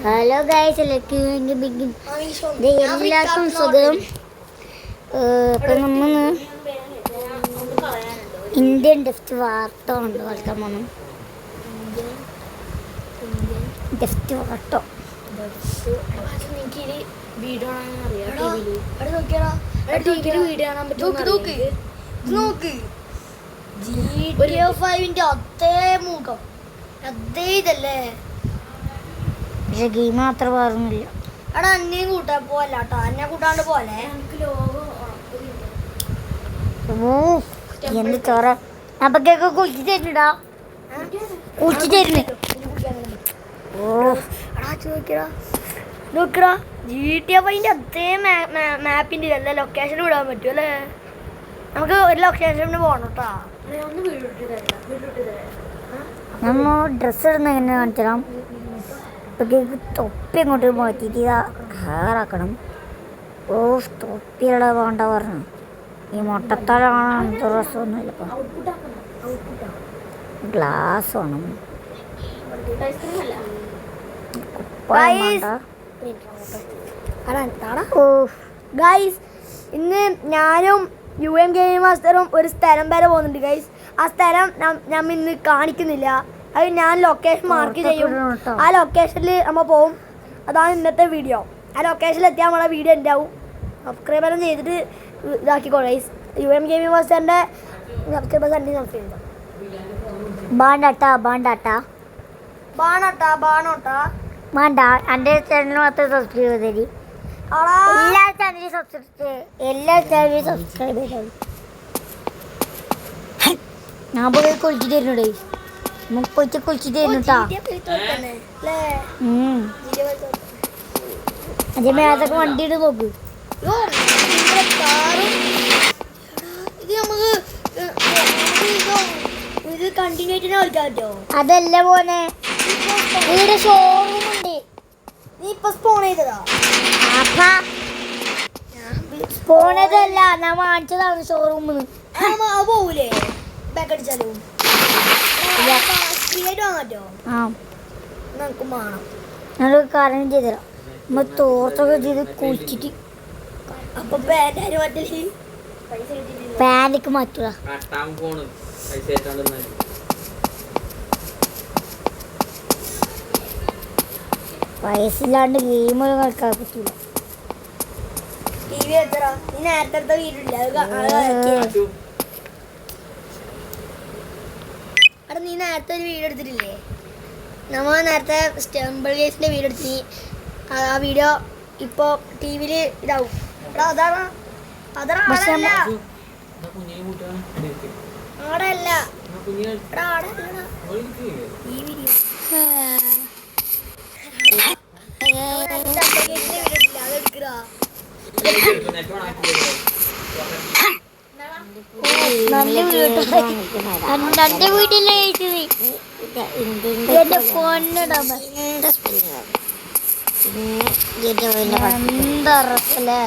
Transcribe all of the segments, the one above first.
Hello guys, എല്ലാവർക്കും സുഖം. ഇപ്പം നമ്മൾ ഇന്ത്യൻ ടെസ്റ്റ് വാർത്ത കൊണ്ട് കളിക്കാൻ പോകണം. ടെസ്റ്റ് വാർത്ത വീഡിയോ കാണാൻ മുഖം അതേ ഇതല്ലേ. പക്ഷെ ഗെയിം മാത്രം പറഞ്ഞില്ല. എടാ അന്നെയും കൂട്ടാൻ പോവല്ലോ, എന്നെ കൂട്ടാണ്ട് പോലെ. എന്ത് ചോറ അപ്പൊക്കൊക്കെ കുളിച്ചു തരുന്നുടാ, കുളിച്ചു തരുന്നു. നോക്കടാ GTA 5 അതേ മാപ്പിന്റെ അല്ല ലൊക്കേഷൻ വിടാൻ പറ്റും അല്ലേ. നമുക്ക് ഒരു ലൊക്കേഷന് പോകണം കേട്ടാ. നമ്മ ഡ്രസ്സ് ഇടുന്ന എങ്ങനെ കാണിച്ചാൽ ഇപ്പൊക്കേക്ക് തൊപ്പി അങ്ങോട്ട് മാറ്റിയിട്ട് ഹെയറാക്കണം. തൊപ്പിയുടെ വേണ്ട പറഞ്ഞു. ഈ മുട്ടത്താലാണ് അങ്ങനത്തെ ഡ്രസ്സൊന്നുമില്ല. ഇപ്പം ഗ്ലാസ് വേണം. ഗൈസ്, ഇന്ന് ഞാനും UM ഗെയിം മാസ്റ്ററും ഒരു സ്ഥലം വരെ പോകുന്നുണ്ട് ഗൈസ്. ആ സ്ഥലം ഞാൻ ഇന്ന് കാണിക്കുന്നില്ല. അത് ഞാൻ ലൊക്കേഷൻ മാർക്ക് ചെയ്യും. ആ ലൊക്കേഷനിൽ നമ്മൾ പോവും. അതാണ് ഇന്നത്തെ വീഡിയോ. ആ ലൊക്കേഷനിൽ എത്തിയാൽ നമ്മളെ വീഡിയോ ഉണ്ടാവും. സബ്സ്ക്രൈബെല്ലാം ചെയ്തിട്ട് ഇതാക്കിക്കോ ഗൈസ്. UM ഗെയിം മാസ്റ്ററിൻ്റെ സബ്സ്ക്രൈബേഴ്സ് അണ്ടി സബ്സ്ക്രൈബ് വേണ്ട. എൻ്റെ ചാനൽ മാത്രം സബ്സ്ക്രൈബ് ചെയ്തേരി. എല്ലാ ചാനലും സബ്സ്ക്രൈബ് ചെയ്തോളൂ. ഞാൻ പോയി കുളിച്ചു തരുന്നുണ്ട്. നമുക്ക് കുളിച്ചു തരുന്നുട്ടാ. അതേ മേതൊക്കെ വണ്ടി ഇട്ട് നോക്ക്. അതല്ല പോനെ, ഇവിടെ ഷോറൂം ഉണ്ട്. നീ ഇപ്പൊ സ്പോൺ ചെയ്തതാ? സ്പോൺ ചെയ്തല്ല, ഞാൻ വാങ്ങിച്ചതാണ് ഷോറൂമിൽ. പോവൂലേ ബാക്ക് അടിച്ചാലോ? വാങ്ങാറ്റോ? നമുക്ക് വേണം. ഞാനൊരു കാര്യം ചെയ്തരാം. നമ്മൾ തോർത്തൊക്കെ ചെയ്ത് കുളിച്ചിട്ട് അപ്പൊ പാൻറ് മാറ്റല്. പാൻറ്റൊക്കെ മാറ്റുക. പൈസയില്ലാണ്ട് ഗെയിമൊന്നും കളിക്കാൻ പറ്റൂല. TV വെച്ചടാ. നീ നേരത്തെ എടുത്ത വീഡിയോ ഇല്ല? അവിടെ നീ നേരത്തെ ഒരു വീഡിയോ എടുത്തിട്ടില്ലേ? നമ്മൾ നേരത്തെ സ്റ്റംബിൾ കേസിന്റെ വീഡിയോ എടുത്തി. ആ വീഡിയോ ഇപ്പൊ TV ഇതാവും. അതാണ് ആടല്ല. ഈ വീഡിയോ എന്റെ വീട്ടിലെ എന്റെ ഫോണിടാൻ എന്താ റസല്ലേ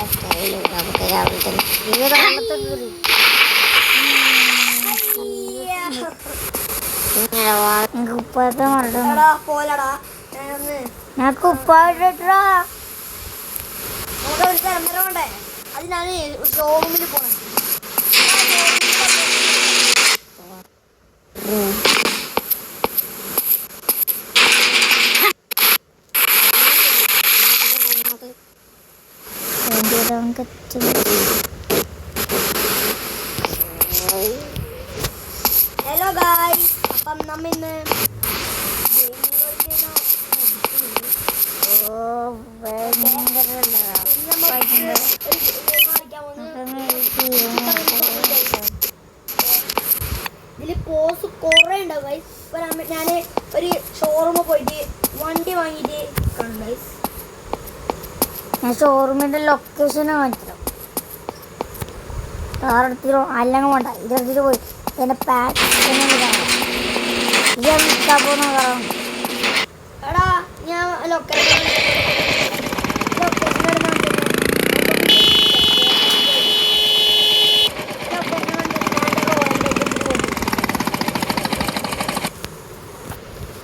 ഉപ്പായത്തെ പോലടാ. ഞാൻ ഉപ്പായിട്ടാ ഒരു സ്ഥലം വരെ വേണ്ടേ? അത് ഞാൻ ഷോറൂമിൽ പോണേ. ഹലോ ഗായ്സ്, അപ്പം നമ്മ ഇന്ന് ഇതില് പോസ് കുറെ ഉണ്ടാവും ഗൈസ്. ഞാൻ ഒരു ഷോറൂമിൽ പോയിട്ട് വണ്ടി വാങ്ങിയിട്ട് കാണും ഗൈസ്. ഞാൻ ഷോറൂമിന്റെ ലൊക്കേഷൻ കാണിച്ചോ. കാറെടുത്തിരോ അല്ലെങ്കിൽ വേണ്ട, ഇതെടുത്തിട്ട് പോയി എന്റെ പാക്ക് പോകുന്ന കാരണം. എടാ ഞാൻ ലൊക്കേഷൻ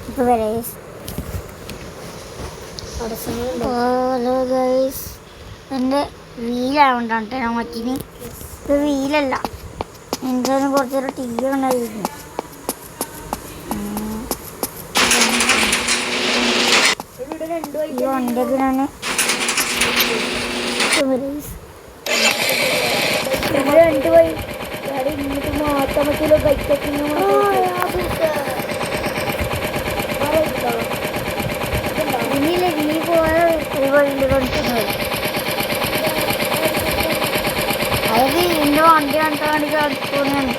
ഇപ്പൊ വരെ ഹലോ ഗൈസ്, എൻ്റെ വീലാവണ്ടാണ് ഞാൻ മറ്റിന്. ഇത് വീലല്ല, എന്തായാലും കുറച്ചൊരു ടീ ഉണ്ടായിരുന്നു. ഈ വണ്ടിയൊക്കെ ഞാൻ രണ്ടുപോയി ഇങ്ങോട്ട് മാറ്റാൻ പറ്റില്ല. ബൈക്കൊക്കെ ഇനിയില്ല, നീ പോയ ഒരു വഴിയിൽ കളിക്കുന്നത്. അതായത് എൻ്റെ വണ്ടി കണ്ടാൽ വേണ്ടി കളിക്കുന്നതാണ്.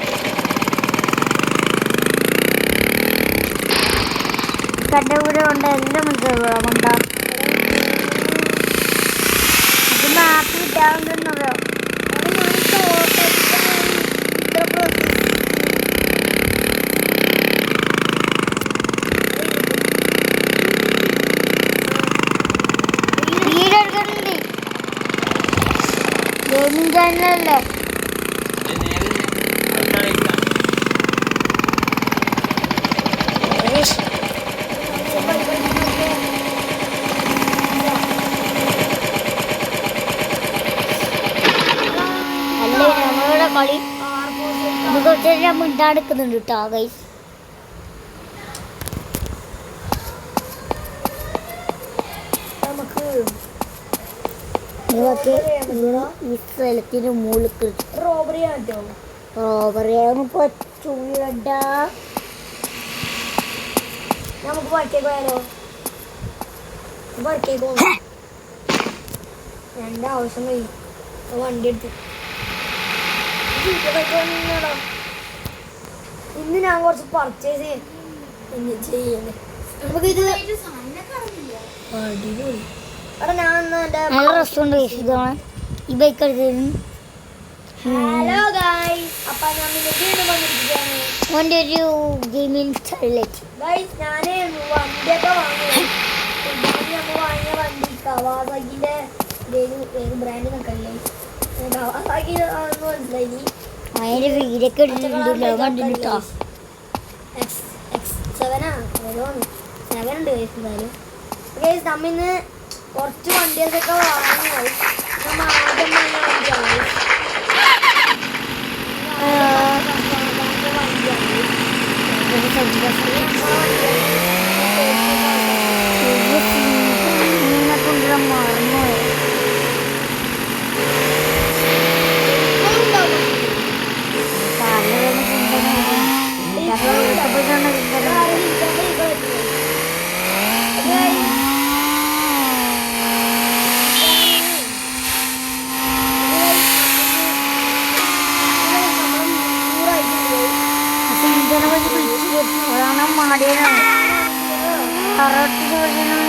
കൻ്റെ കൂടെ കൊണ്ട് എല്ലാം മനസ്സിലാവുക കൊണ്ട അത് മാപ്പ് കിട്ടാറുണ്ടെന്നറിയോ? വീടെടുക്കുന്നുണ്ട്, ഗെയിമിംഗ് ചാനലല്ലേ. അല്ലേ നമ്മളുടെ കളി ഇത് കുറച്ച് ഞാൻ മിണ്ടാടുക്കുന്നുണ്ട് കേട്ടോ ഗൈസ്. ഈ സ്ഥലത്തിന് മുകളിൽ റോബറിയാകും പറ്റൂലടാ. നമുക്ക് വർക്കേക്ക് പോയാലോ? വർക്കേക്ക് പോകും. എൻ്റെ ആവശ്യം പോയി വണ്ടി എടുത്ത് ഇന്ന് ഞാൻ കുറച്ച് പർച്ചേസ് ചെയ്യല്ലേ. നമുക്കിത് അടിപൊളി. എടാ ഞാൻ നല്ല റെസ്റ്റോറൻറ്റ് ഇതാണ് ഈ ബൈക്ക് എടുത്തത്. ഹലോ ഗൈസ്, അപ്പൊ ഞാൻ വീണ്ടും വന്നിരിക്കുകയാണ്. ഓൻ്റെ ഒരു ഗെയിമിംഗ് സ്റ്റൈലേക്ക് ഗൈസ്. ഞാന് വണ്ടിയൊക്കെ വാങ്ങി. നമ്മൾ വാങ്ങിയ വണ്ടി കവാസാക്കിന്റെ ബ്രാൻഡ് നോക്കല്ലേ. കവാസാക്കി മനസ്സിലായി. അതിൻ്റെ വീടൊക്കെ എടുത്തിട്ടുണ്ടല്ലോ കണ്ടിട്ടോ. സെവൻ ഉണ്ട് ഗൈസ്. എന്തായാലും ഗൈസ് നമ്മിന്ന് കുറച്ച് വണ്ടിയൊക്കെ വാങ്ങി. നമ്മൾ ആദ്യം വാങ്ങിയ വണ്ടിയാണ്. മറന്നു മാടിയാണ്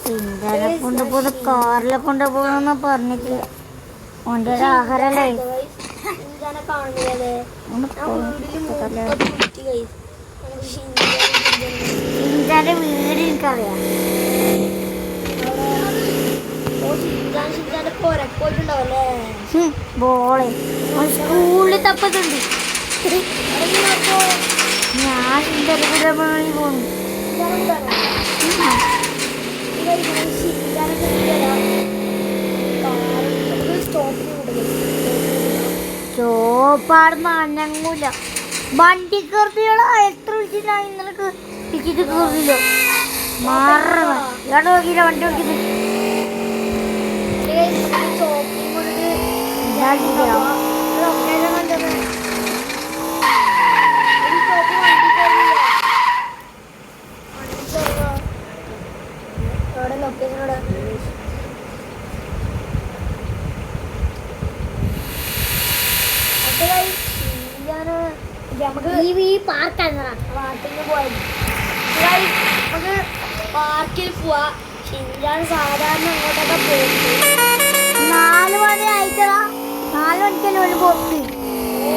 സിന്ധാനെ കൊണ്ടുപോകുന്ന കാറിലെ കൊണ്ടുപോകണമെന്ന് പറഞ്ഞിട്ട് ഓൻ്റെ ഒരു ആഹാരല്ലേ സിന്ധാൻ്റെ വീട് എനിക്കറിയാം. ബോളെ സ്കൂളിൽ തപ്പത്തുണ്ട്. ഞാൻ സിന്ധാനെ കൂടെ പോകുന്നു. ചോപ്പാടുന്ന അനങ്ങൂല. വണ്ടി കയറിയുള്ള എത്ര വിളിച്ചില്ല ഇന്നലെ ടിക്കറ്റ് കയറില്ല. മാറണ ഇവിടെ നോക്കിയില്ല വണ്ടി നോക്കിയത്. നമുക്ക് ഈ പാർക്കാണ് പാർക്കിൽ പോയത് നമുക്ക് പാർക്കിൽ പോവാ. ഷിൻചാൻ സാധാരണ അങ്ങോട്ടൊക്കെ പോകും. 4 മണി ആയിട്ടാ 4 മണിക്കല്ലേ ഒരു പോക്ക്.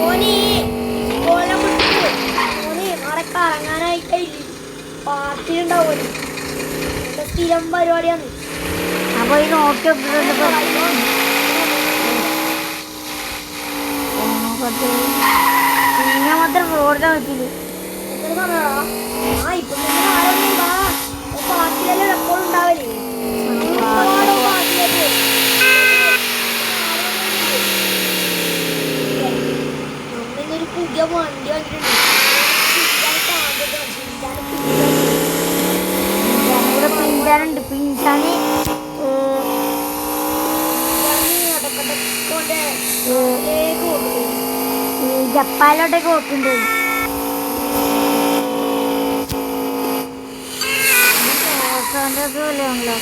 ഓന് കോലം പിടിച്ച് ഓന് അവിടെ കറങ്ങാനായിട്ട് പാർക്കിലുണ്ടാവും. എന്റെ സ്ഥിരം പരിപാടിയാണ്. അപ്പൊ ഈ നോക്കി പിന്നെ മാത്രം ഓർക്കാൻ പറ്റില്ല. എത്ര സമയമാ? ആ ഇപ്പൊ പാർക്കിലെല്ലാം എപ്പോഴും ഉണ്ടാവല്ലേ. നമ്മിന്നൊരു പുതിയ വണ്ടി വന്നിട്ടുണ്ട്. ഇവിടെ പിഞ്ചാനുണ്ട്. പിഞ്ചാന് ജപ്പാനിലോട്ടൊക്കെ പോക്കുണ്ട്. പോലെയാണല്ലോ.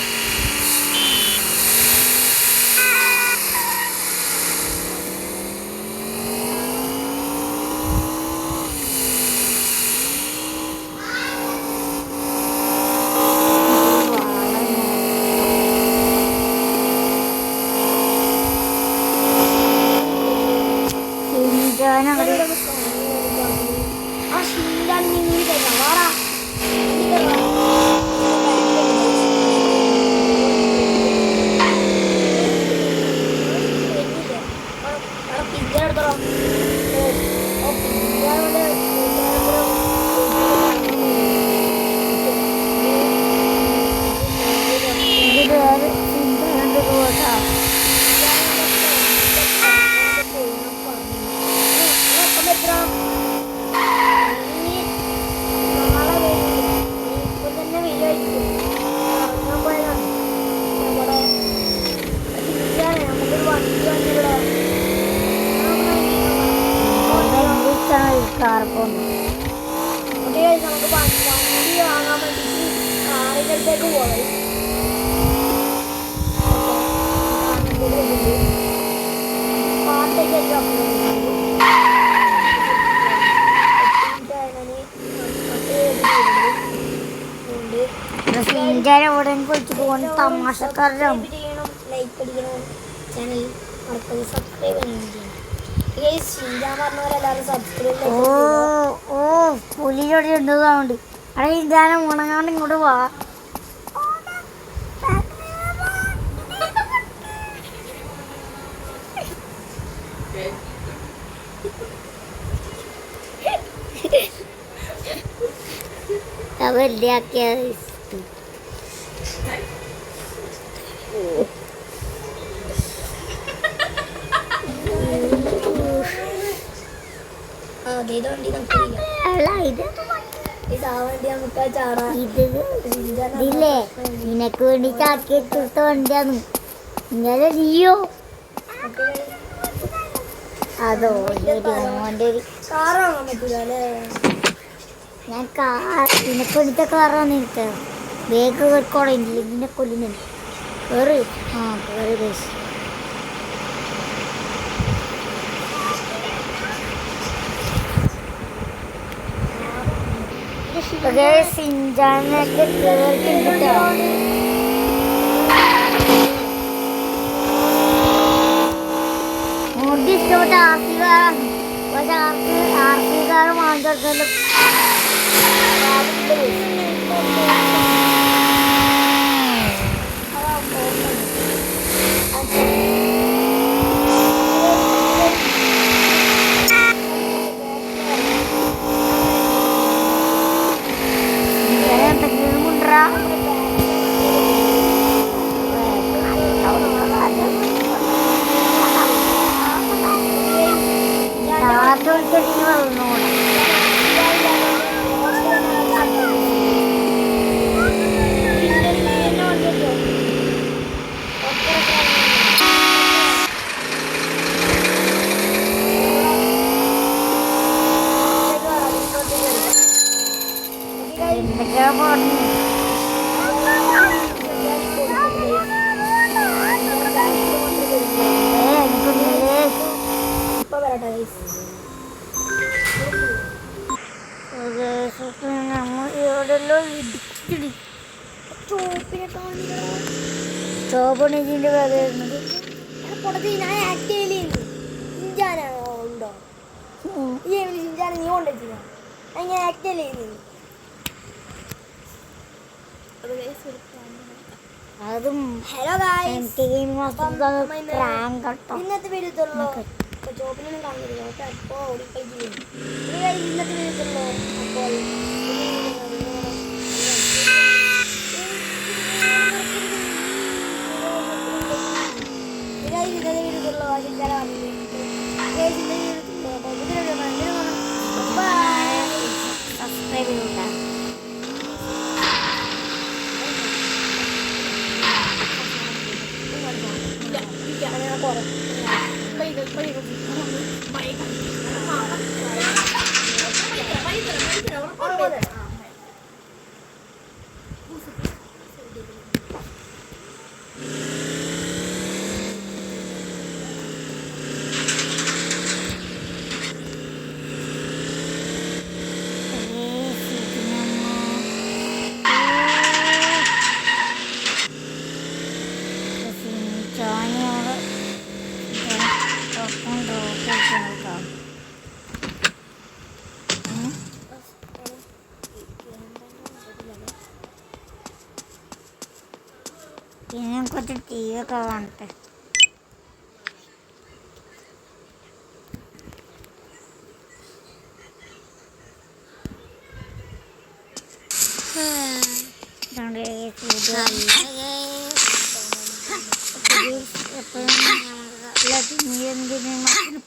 ആ ഷിൻചാൻ നീ തരാം. വാടാ നമുക്ക് വണ്ടി വാങ്ങാൻ വേണ്ടിട്ട് കാറിൻ്റെ അടുത്തേക്ക് പോകാം. തമാശക്കാരാണ്. ലൈക്ക് അടിക്കണം, ചാനൽ മറക്കാതെ സബ്സ്ക്രൈബ് ചെയ്യണം. ഷിൻചാൻ പറഞ്ഞവരെല്ലാവരും സബ്സ്ക്രൈബ് പുലിയോടെ ഉണ്ടതുകൊണ്ട് അവിടെ ഇതാനും ഉണങ്ങാണ്ട് ഇങ്ങോട്ട് പോവാ. വെറുതെ ആക്കിയത് ഇതില്ലേ നിനക്ക് വേണ്ടി ചാക്കി എടുത്ത വണ്ടിയാന്ന് ഇങ്ങനെ നീയോ അതോ മോൻ്റെ കാറ് വാങ്ങാൻ പറ്റൂല അല്ലേ? ഞാൻ നിനക്ക് വേണ്ടിത്തെ കാറാന്ന് എനിക്ക് വേഗം കേൾക്കോടെ നിന്നെ കൊല്ലുന്നു കേറ്. ആ കേറി ബസ്. സിഞ്ചാനൊക്കെ കേട്ടിട്ടോ. മുടി ഇഷ്ടപ്പെട്ട ആർസികാരാണ്. പക്ഷെ ആർസികാരം വാങ്ങിച്ചെടുക്കല്ലോ. ഇപ്പൊ വരട്ടെ ഗൈസ്. അതെല്ലാം ഇടിച്ചിടി. ചോപ്പിനെ കാണില്ല. ചോപ്പാണ് ഇതിന്റെ വില വരുന്നത്. പൊടത്തി ഞാൻ ആക്ട് ചെയ്യലേന്ന് ചിഞ്ചാനാണോ ഉണ്ടോ ഈ ചിഞ്ചാന നീ കൊണ്ടുവച്ചില്ല ഞാൻ ആക്ട് ചെയ്യലേന്ന്. അതും ഹലോ ഗായ്സ്, ഇന്നത്തെ വീഡിയോത്തുള്ളൂ. അപ്പോൾ ചോപ്പിനൊന്നും കാണില്ല, ചോപ്പ് എപ്പോൾ ഓടിക്കഴിഞ്ഞു. ഇന്നത്തെ വീഡിയോത്തുള്ളൂ. അപ്പോൾ ഇന്നത്തെ വീഡിയോത്തുള്ളൂ. ചിഞ്ചാന സബ്സ്ക്രൈബ് ചെയ്യുക. പിന്നെ കുറച്ച് ടി വി ഒക്കെ കാണട്ടെ.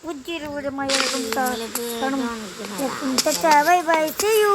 പുതിയൊരു ബൈ ബൈ. See you.